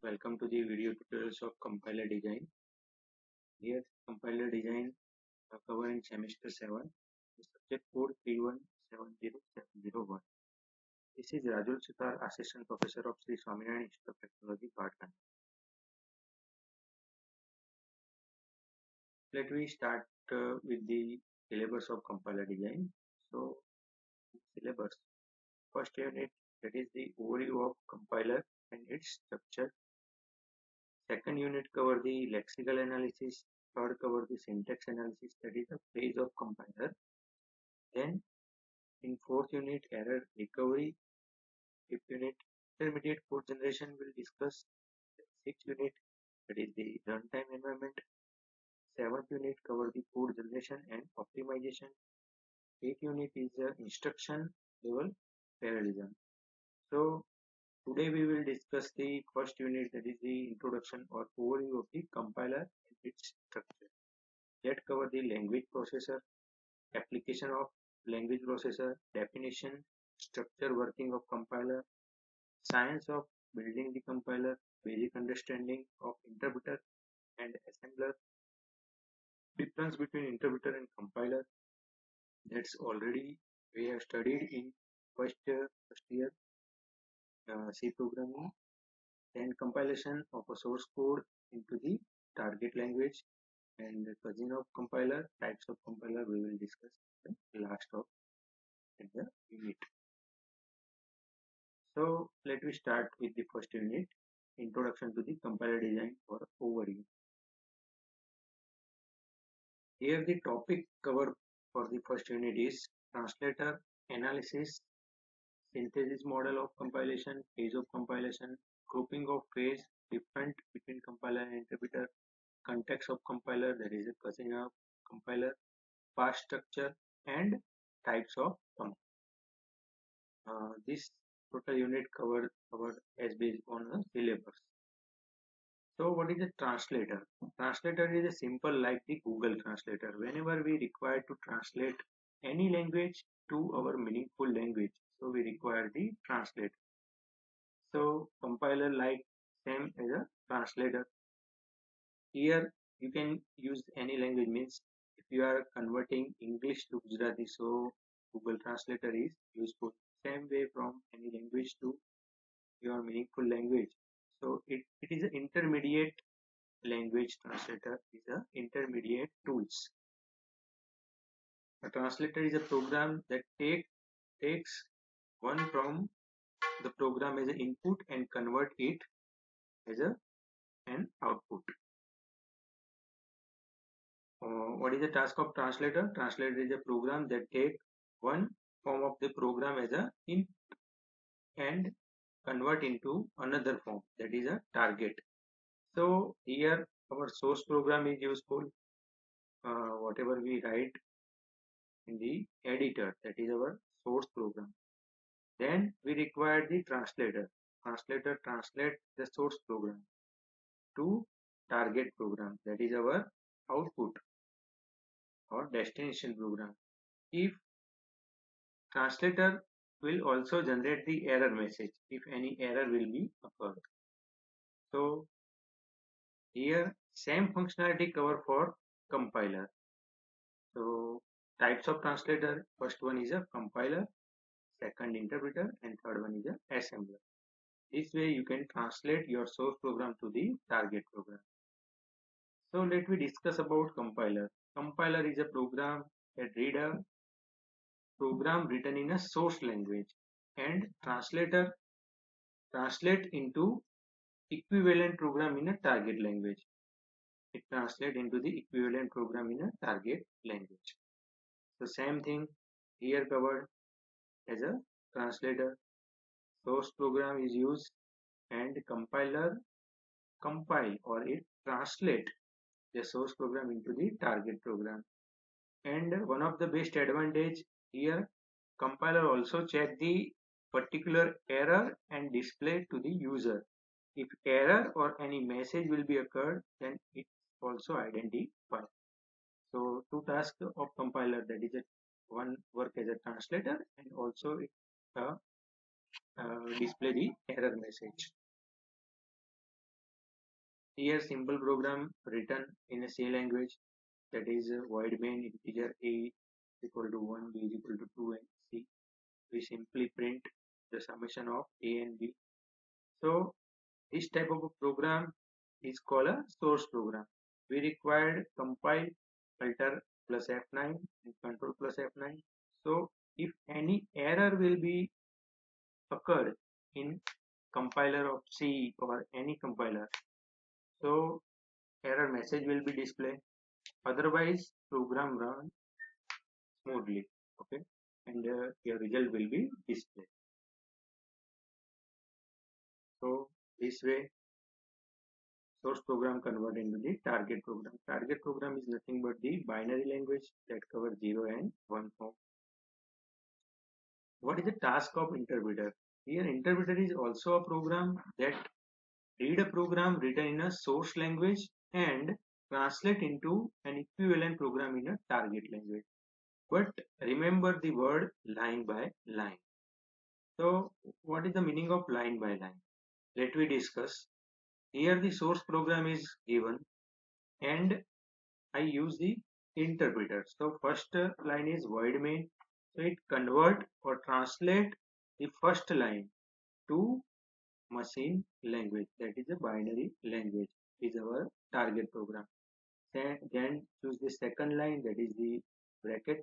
Welcome to the video tutorials of compiler design. Here compiler design covered in semester 7, the subject code 3170701. This is Rajul Sitar, Assistant Professor of Sri Swaminarayan Institute of Technology, Patna. Let me start with the syllabus of compiler design. So, syllabus. First unit, that is the overview of compiler and its structure. Second unit cover the lexical analysis. Third cover the syntax analysis, that is the phase of compiler. Then in fourth unit, error recovery. Fifth unit, intermediate code generation, will discuss. Sixth unit, that is the runtime environment. Seventh unit, cover the code generation and optimization. Eighth unit is the instruction level parallelism. So today we will discuss the first unit, that is the introduction or overview of the compiler and its structure. That cover the language processor, application of language processor, definition, structure, working of compiler, science of building the compiler, basic understanding of interpreter and assembler, difference between interpreter and compiler. That's already we have studied in first year C programming. Then compilation of a source code into the target language, and the cousin of compiler, types of compiler we will discuss at the last of the unit. So let me start with the first unit, introduction to the compiler design or overview. Here the topic covered for the first unit is translator analysis, synthesis model of compilation, phase of compilation, grouping of phase, different between compiler and interpreter, context of compiler, that is a cousin of compiler, path structure, and types of compiler. This total unit covered as based on the syllabus. So what is a translator? Translator is a simple like the Google Translator. Whenever we require to translate any language to our meaningful language, so we require the translator. So compiler like same as a translator. Here you can use any language, means if you are converting English to Gujarati, so Google Translator is useful. Same way from any language to your meaningful language. So it is an intermediate language translator, is a intermediate tools. A translator is a program that takes one from the program as an input and convert it as an output. What is the task of translator? Translator is a program that takes one form of the program as a input and convert into another form, that is a target. So here our source program is useful. Whatever we write in the editor, that is our source program. Then we require the translator. Translator translate the source program to target program, that is our output or destination program. If translator will also generate the error message if any error will be occurred. So here same functionality cover for compiler. So types of translator, first one is a compiler, second interpreter, and third one is a assembler. This way you can translate your source program to the target program. So let me discuss about compiler. Compiler is a program that read a program written in a source language, and translator translate into equivalent program in a target language. It translates into the equivalent program in a target language. So same thing here covered as a translator. Source program is used and compiler compile or it translate the source program into the target program. And one of the best advantage here, compiler also check the particular error and display to the user. If error or any message will be occurred, then it's also identified. So two tasks of compiler, that is one work as a translator and also it display the error message. Here simple program written in a C language, that is void main integer a is equal to 1, b is equal to 2 and c. We simply print the summation of a and b. So this type of a program is called a source program. We required compile, alter plus F9 and control plus F9. So if any error will be occurred in compiler of C or any compiler, so error message will be displayed. Otherwise program run smoothly, okay, and your result will be displayed. So this way source program convert into the target program. Target program is nothing but the binary language that covers 0 and 1 form. What is the task of interpreter? Here interpreter is also a program that read a program written in a source language and translate into an equivalent program in a target language. But remember the word line by line. So what is the meaning of line by line? Let we discuss. Here the source program is given and I use the interpreter. So first line is void main. So it convert or translate the first line to machine language, that is a binary language, is our target program. Then choose the second line, that is the bracket.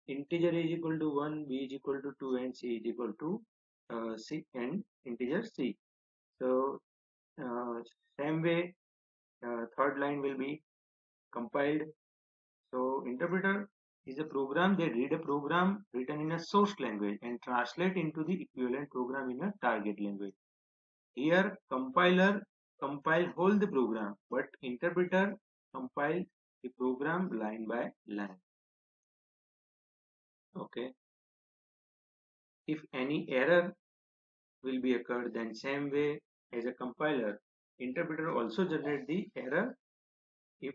Integer is equal to 1, b is equal to 2 and c is equal to c and integer c. So same way third line will be compiled. So interpreter is a program that read a program written in a source language and translate into the equivalent program in a target language. Here compiler compile whole the program, but interpreter compile the program line by line. Okay. If any error will be occurred, then same way as a compiler, interpreter also generate the error. If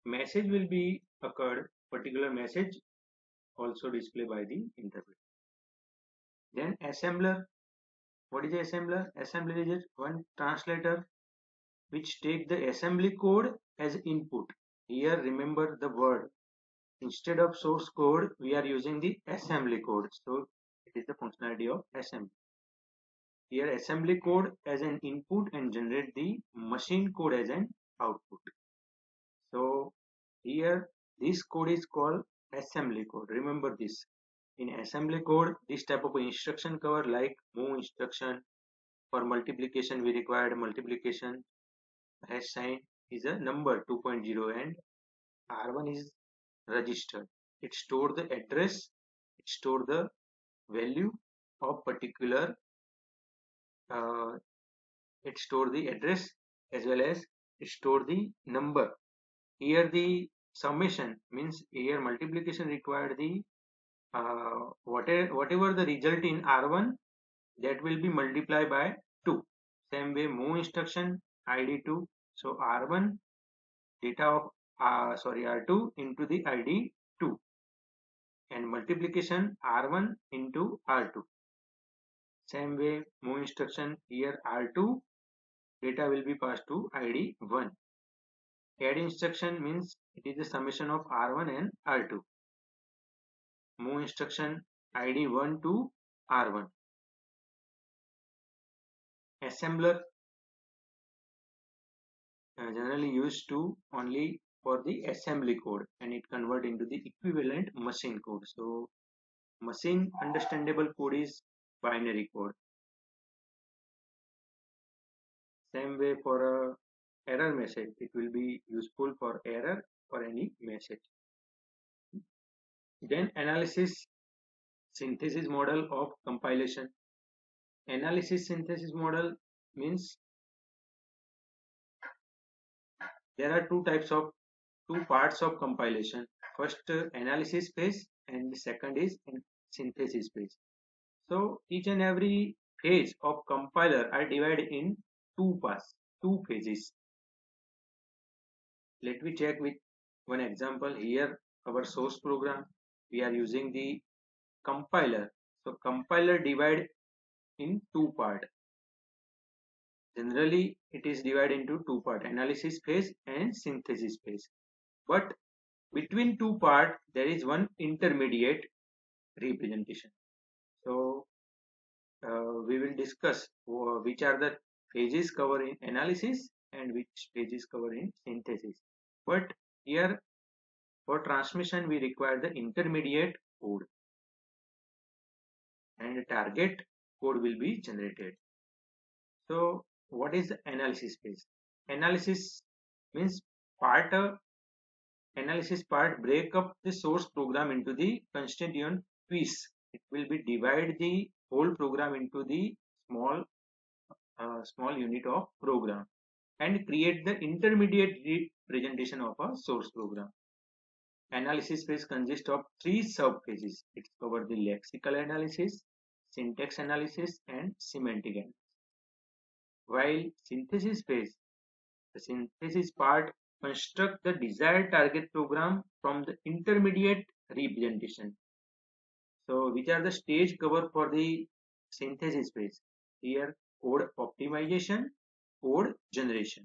message will be occurred, particular message also display by the interpreter. Then assembler. What is the assembler? Assembler is one translator which take the assembly code as input. Here remember the word. Instead of source code, we are using the assembly code. So it is the functionality of assembly. Here assembly code as an input and generate the machine code as an output. So here this code is called assembly code. Remember this. In assembly code, this type of instruction cover like move instruction. For multiplication, we required multiplication. Hash sign is a number 2.0 and R1 is register. It store the address, it store the value of particular, uh, it store the address as well as it store the number. Here the summation means here multiplication required the whatever the result in R1, that will be multiplied by 2. Same way move instruction ID 2. So R1 data of R2 into the ID 2 and multiplication R1 into R2. Same way move instruction here R2 data will be passed to ID 1. Add instruction means it is the summation of R1 and R2. Move instruction ID 1 to R1. Assembler generally used to only for the assembly code and it convert into the equivalent machine code. So machine understandable code is binary code. Same way for a error message, it will be useful for error or any message. Then analysis synthesis model of compilation. Analysis synthesis model means there are two parts of compilation. First analysis phase and the second is synthesis phase. So each and every phase of compiler are divided in two parts, two phases. Let me check with one example. Here our source program, we are using the compiler. So compiler divide in two part. Generally, it is divided into two parts, analysis phase and synthesis phase. But between two parts, there is one intermediate representation. So we will discuss which are the phases covered in analysis and which phases covered in synthesis. But here for transmission we require the intermediate code and the target code will be generated. So what is the analysis phase? Analysis means part analysis part break up the source program into the constituent piece. It will be divide the whole program into the small unit of program and create the intermediate representation of a source program. Analysis phase consists of three sub-phases. It covers the lexical analysis, syntax analysis, and semantic analysis. While synthesis phase, the synthesis part construct the desired target program from the intermediate representation. So, which are the stage cover for the synthesis phase? Here, code optimization, code generation.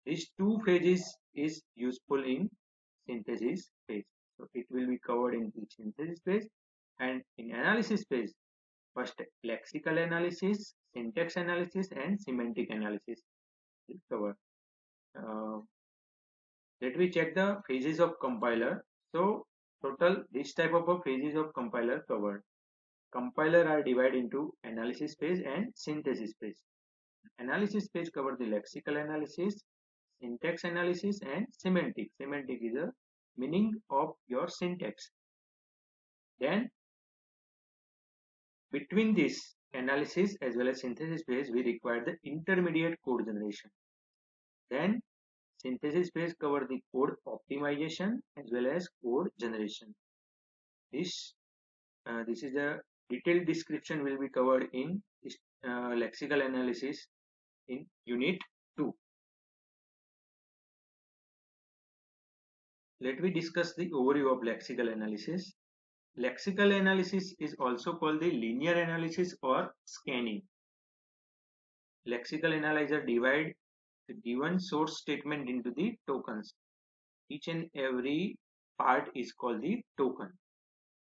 These two phases is useful in synthesis phase. So it will be covered in the synthesis phase, and in analysis phase, first lexical analysis, syntax analysis, and semantic analysis will cover. Let me check the phases of compiler. So total this type of a phases of compiler covered. Compiler are divided into analysis phase and synthesis phase. Analysis phase cover the lexical analysis, syntax analysis, and semantic. Semantic is a meaning of your syntax. Then between this analysis as well as synthesis phase, we require the intermediate code generation. Then synthesis phase cover the code optimization as well as code generation. This is a detailed description will be covered in this, lexical analysis in unit 2. Let me discuss the overview of lexical analysis. Lexical analysis is also called the linear analysis or scanning. Lexical analyzer divide the given source statement into the tokens. Each and every part is called the token.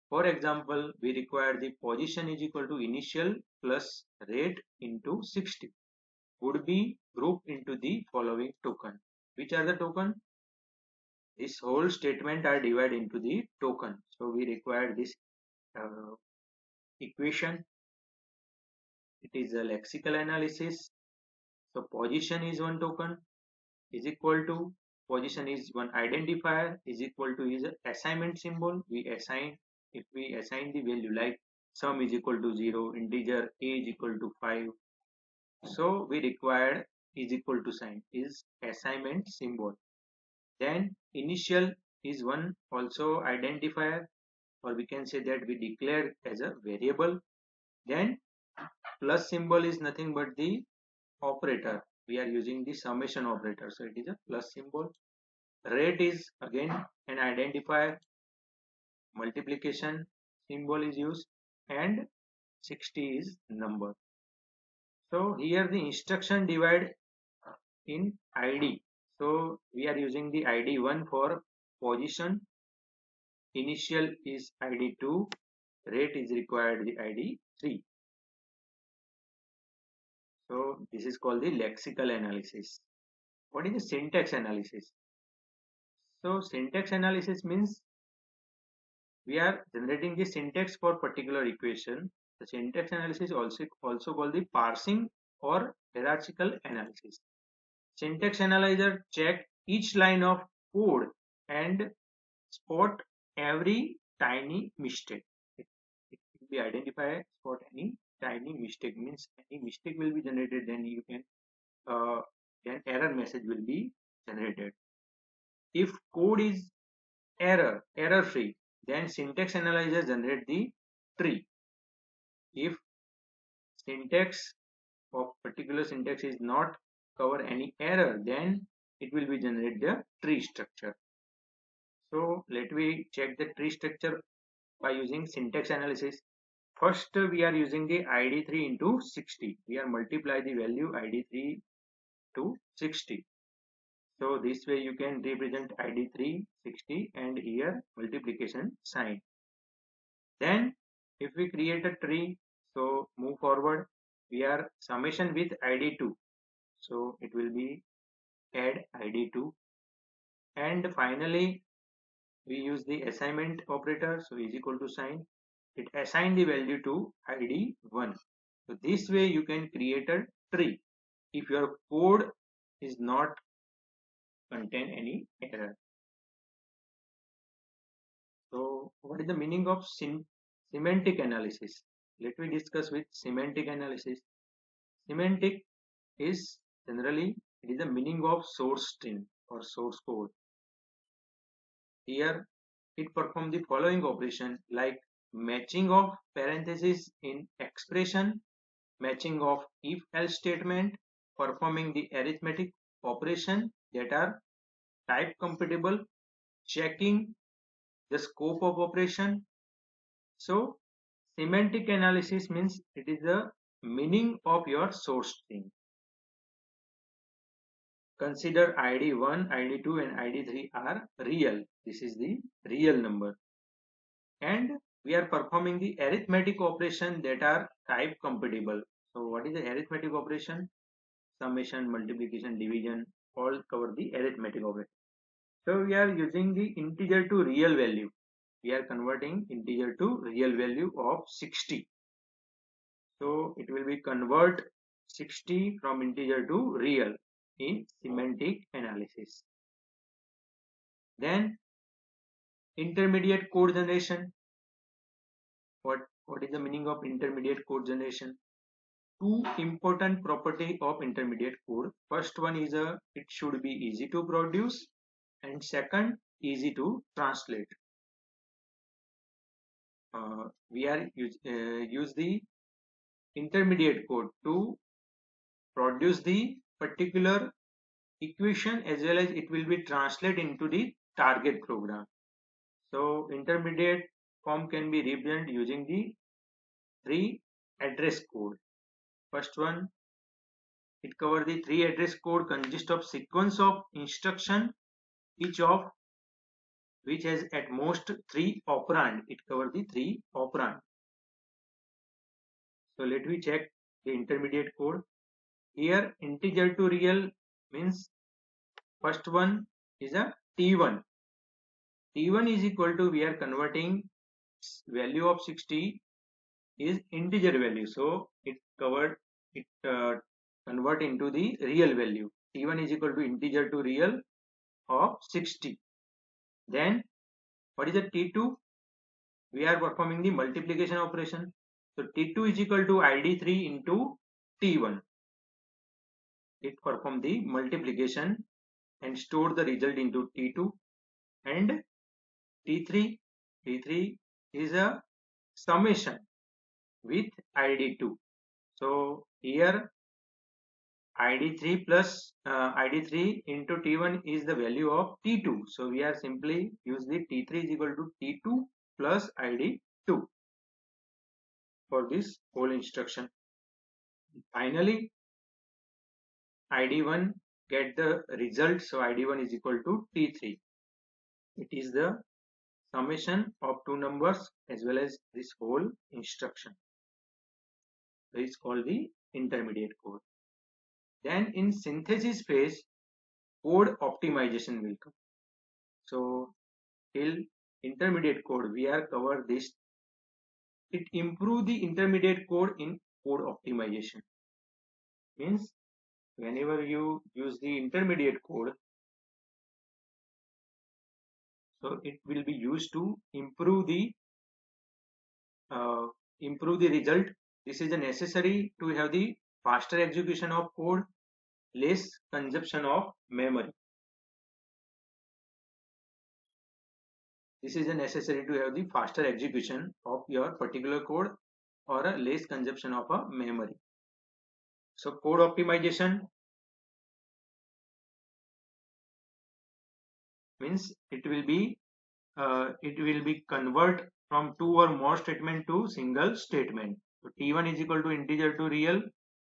For example, we require the position is equal to initial plus rate into 60 would be grouped into the following token. Which are the token? This whole statement are divided into the token. So we require this equation. It is a lexical analysis. So position is one token is equal to position is one identifier is equal to is a assignment symbol. We assign if we assign the value like sum is equal to 0, integer a is equal to 5. So we require is equal to sign is assignment symbol. Then initial is one also identifier, or we can say that we declare as a variable. Then plus symbol is nothing but the operator. We are using the summation operator, so it is a plus symbol. Rate is again an identifier. Multiplication symbol is used, and 60 is number. So here the instruction divide in ID. So we are using the ID 1 for position, initial is ID 2, rate is required the ID 3. So this is called the lexical analysis. What is the syntax analysis? So syntax analysis means we are generating the syntax for particular equation. The syntax analysis also called the parsing or hierarchical analysis. Syntax analyzer check each line of code and spot every tiny mistake. It will be identified, spot any tiny mistake, means any mistake will be generated, then you can then error message will be generated. If code is error free, then syntax analyzer generate the tree. If syntax of particular syntax is not cover any error, then it will be generate the tree structure. So let me check the tree structure by using syntax analysis. First, we are using the ID3 into 60. We are multiply the value ID3 to 60. So this way you can represent ID3 60 and here multiplication sign. Then if we create a tree, so move forward, we are summation with ID2. So it will be add ID2, and finally we use the assignment operator, so is equal to sign. It assign the value to ID1. So this way you can create a tree if your code is not contain any error. So what is the meaning of semantic analysis? Let me discuss with semantic analysis. Semantic is generally it is the meaning of source string or source code. Here it performs the following operation like matching of parentheses in expression, matching of if else statement, performing the arithmetic operation that are type compatible, checking the scope of operation. So semantic analysis means it is the meaning of your source string. Consider ID1, ID2 and ID3 are real. This is the real number. And we are performing the arithmetic operation that are type compatible. So what is the arithmetic operation? Summation, multiplication, division, all cover the arithmetic operation. So we are using the integer to real value. We are converting integer to real value of 60. So it will be convert 60 from integer to real in semantic analysis. Then intermediate code generation. What is the meaning of intermediate code generation? Two important property of intermediate code. First one is it should be easy to produce, and second easy to translate. We are use the intermediate code to produce the particular equation as well as it will be translated into the target program. So intermediate form can be represented using the three address code. First one, it covers the three address code consist of sequence of instruction, each of which has at most 3 operand. It covers the 3 operand. So let me check the intermediate code. Here integer to real means first one is a T1. T1 is equal to, we are converting value of 60 is integer value. So it convert into the real value. T1 is equal to integer to real of 60. Then what is the T2? We are performing the multiplication operation. So T2 is equal to ID3 into T1. It perform the multiplication and store the result into T2, and T3 is a summation with ID2. So here ID3 plus ID3 into T1 is the value of T2. So we are simply use the T3 is equal to T2 plus ID2 for this whole instruction. Finally, ID1 get the result. So ID1 is equal to T3. It is the summation of two numbers as well as this whole instruction. This is called the intermediate code. Then in synthesis phase, code optimization will come. So till intermediate code we are covered this. It improve the intermediate code in code optimization. Means whenever you use the intermediate code, so it will be used to improve the result. This is necessary to have the faster execution of code, less consumption of memory. This is necessary to have the faster execution of your particular code or a less consumption of a memory. So code optimization means it will be convert from two or more statement to single statement. So T1 is equal to integer to real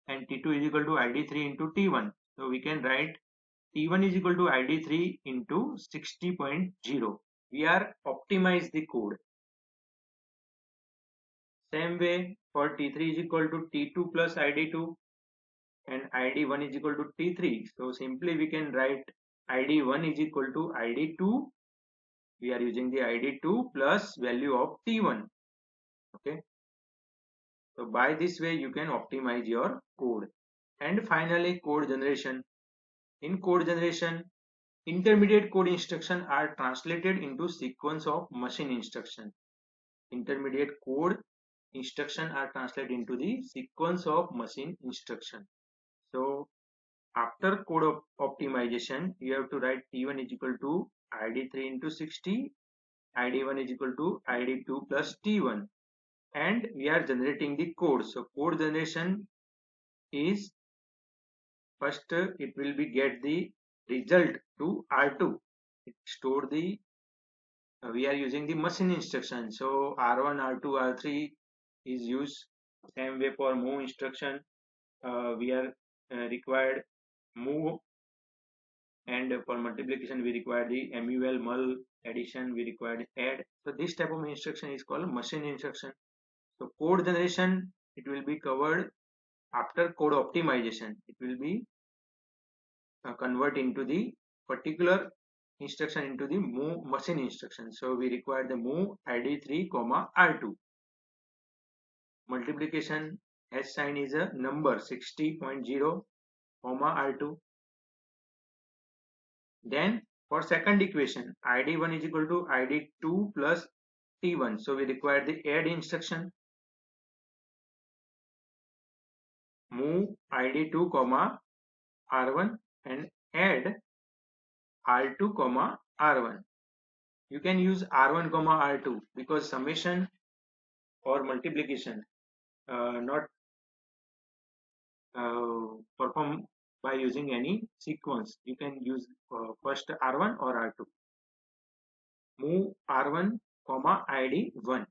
and T2 is equal to ID3 into T1. So we can write T1 is equal to ID3 into 60.0. We are optimize the code. Same way for T3 is equal to T2 plus ID2 and ID1 is equal to T3. So simply we can write ID1 is equal to ID2. We are using the ID2 plus value of T1. Okay. So by this way you can optimize your code. And finally code generation. In code generation, intermediate code instructions are translated into sequence of machine instruction. Intermediate code instruction are translated into the sequence of machine instruction. So after code optimization, you have to write T1 is equal to ID3 into 60, ID1 is equal to ID2 plus T1, and we are generating the code. So code generation is first it will be get the result to R2. It store the we are using the machine instruction. So R1, R2, R3 is used. Same way for move instruction, we are required move, and for multiplication we require the mul, mul, addition we require add. So this type of instruction is called machine instruction. So code generation, it will be covered after code optimization. It will be convert into the particular instruction into the move machine instruction. So we require the move id3 comma r2. Multiplication hash sign is a number 60.0 comma r2. Then for second equation, id1 is equal to id2 plus t1. So we require the add instruction. Move id2 comma r1 and add r2 comma r1. You can use r1 comma r2 because summation or multiplication not perform by using any sequence. You can use first r1 or r2. Move r1 comma id1.